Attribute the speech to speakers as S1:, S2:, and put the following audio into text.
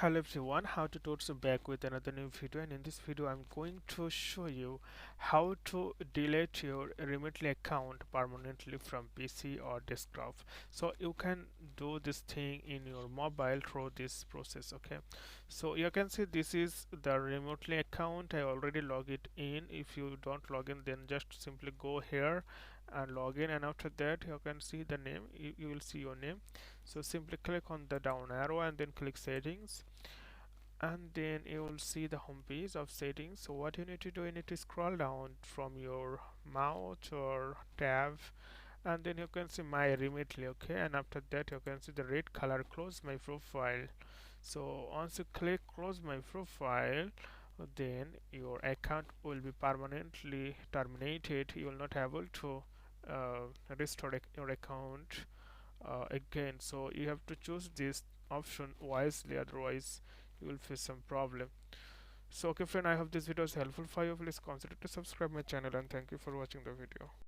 S1: Hello everyone, how to totes back with another new video, and in this video I'm going to show you how to delete your Remitly account permanently from PC or desktop. So you can do this thing in your mobile through this process. Okay, so you can see this is the Remitly account. I already log it in. If you don't log in, then just simply go here and log in, and after that you can see the name. You will see your name, so simply click on the down arrow and then click settings, and then you will see the home page of settings. So what you need to do, you need to scroll down from your mouse or tab, and then you can see my Remitly. Okay, and after that you can see the red color close my profile. So once you click close my profile, then your account will be permanently terminated. You will not able to restore your account again. So you have to choose this option wisely, otherwise you will face some problem. So okay friend, I hope this video is helpful for you. Please consider to subscribe my channel, and thank you for watching the video.